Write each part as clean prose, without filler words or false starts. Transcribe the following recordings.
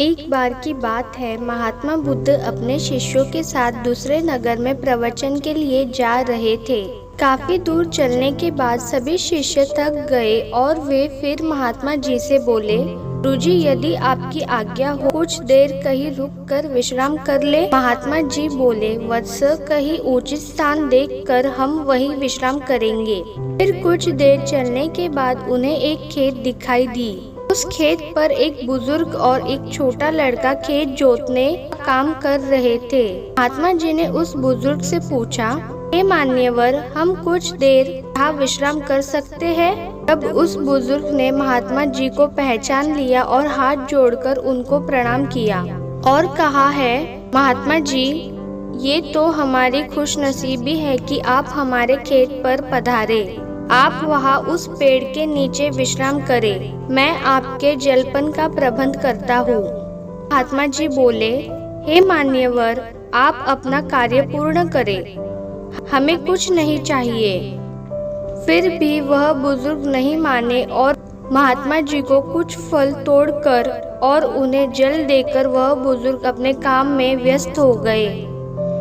एक बार की बात है, महात्मा बुद्ध अपने शिष्यों के साथ दूसरे नगर में प्रवचन के लिए जा रहे थे। काफी दूर चलने के बाद सभी शिष्य थक गए और वे फिर महात्मा जी से बोले, गुरुजी, यदि आपकी आज्ञा हो कुछ देर कहीं रुक कर विश्राम कर ले। महात्मा जी बोले, वत्स, कहीं उचित स्थान देखकर हम वहीं विश्राम करेंगे। फिर कुछ देर चलने के बाद उन्हें एक खेत दिखाई दी। उस खेत पर एक बुजुर्ग और एक छोटा लड़का खेत जोतने का काम कर रहे थे। महात्मा जी ने उस बुजुर्ग से पूछा, हे मान्यवर, हम कुछ देर यहाँ विश्राम कर सकते हैं? तब उस बुजुर्ग ने महात्मा जी को पहचान लिया और हाथ जोड़कर उनको प्रणाम किया और कहा है, महात्मा जी, ये तो हमारी खुशनसीबी है कि आप हमारे खेत पर पधारे। आप वहाँ उस पेड़ के नीचे विश्राम करें। मैं आपके जलपान का प्रबंध करता हूँ। महात्मा जी बोले, हे मान्यवर, आप अपना कार्य पूर्ण करें, हमें कुछ नहीं चाहिए। फिर भी वह बुजुर्ग नहीं माने और महात्मा जी को कुछ फल तोड़कर और उन्हें जल देकर वह बुजुर्ग अपने काम में व्यस्त हो गए।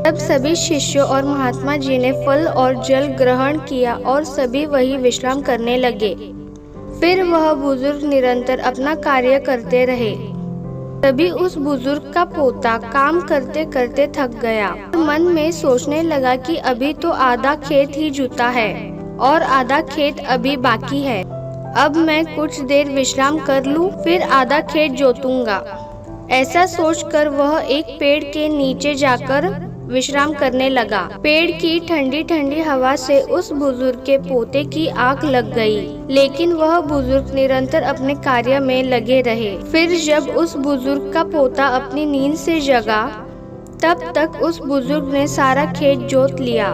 तब सभी शिष्यों और महात्मा जी ने फल और जल ग्रहण किया और सभी वही विश्राम करने लगे। फिर वह बुजुर्ग निरंतर अपना कार्य करते रहे। तभी उस बुजुर्ग का पोता काम करते करते थक गया और मन में सोचने लगा कि अभी तो आधा खेत ही जुता है और आधा खेत अभी बाकी है। अब मैं कुछ देर विश्राम कर लूं, फिर आधा खेत जोतूंगा। ऐसा सोचकर वह एक पेड़ के नीचे जाकर विश्राम करने लगा। पेड़ की ठंडी ठंडी हवा से उस बुजुर्ग के पोते की आंख लग गई, लेकिन वह बुजुर्ग निरंतर अपने कार्य में लगे रहे। फिर जब उस बुजुर्ग का पोता अपनी नींद से जगा, तब तक उस बुजुर्ग ने सारा खेत जोत लिया।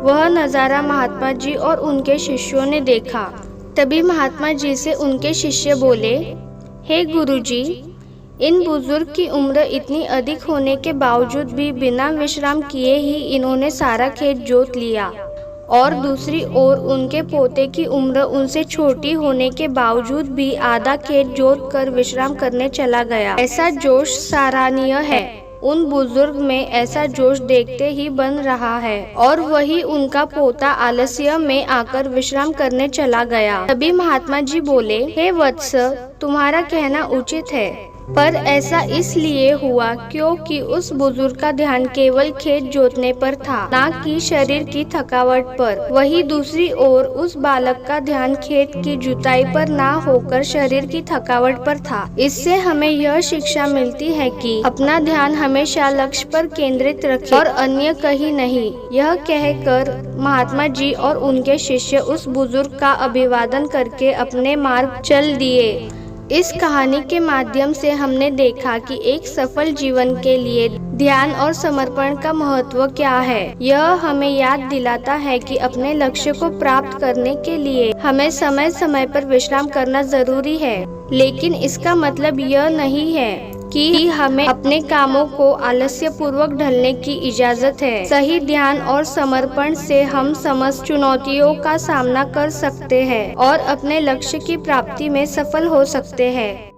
वह नजारा महात्मा जी और उनके शिष्यों ने देखा। तभी महात्मा जी से उनके शिष्य बोले, हे गुरुजी, इन बुजुर्ग की उम्र इतनी अधिक होने के बावजूद भी बिना विश्राम किए ही इन्होंने सारा खेत जोत लिया और दूसरी ओर उनके पोते की उम्र उनसे छोटी होने के बावजूद भी आधा खेत जोत कर विश्राम करने चला गया। ऐसा जोश सराहनीय है। उन बुजुर्ग में ऐसा जोश देखते ही बन रहा है और वही उनका पोता आलस्य में आकर विश्राम करने चला गया। तभी महात्मा जी बोले, हे वत्स, तुम्हारा कहना उचित है, पर ऐसा इसलिए हुआ क्योंकि उस बुजुर्ग का ध्यान केवल खेत जोतने पर था, ना कि शरीर की थकावट पर। वही दूसरी ओर उस बालक का ध्यान खेत की जुताई पर ना होकर शरीर की थकावट पर था। इससे हमें यह शिक्षा मिलती है कि अपना ध्यान हमेशा लक्ष्य पर केंद्रित रखें और अन्य कहीं नहीं। यह कहकर महात्मा जी और उनके शिष्य उस बुजुर्ग का अभिवादन करके अपने मार्ग चल दिए। इस कहानी के माध्यम से हमने देखा कि एक सफल जीवन के लिए ध्यान और समर्पण का महत्व क्या है। यह हमें याद दिलाता है कि अपने लक्ष्य को प्राप्त करने के लिए हमें समय समय पर विश्राम करना जरूरी है, लेकिन इसका मतलब यह नहीं है कि हमें अपने कामों को आलस्य पूर्वक ढलने की इजाजत है। सही ध्यान और समर्पण से हम समस्त चुनौतियों का सामना कर सकते हैं और अपने लक्ष्य की प्राप्ति में सफल हो सकते हैं।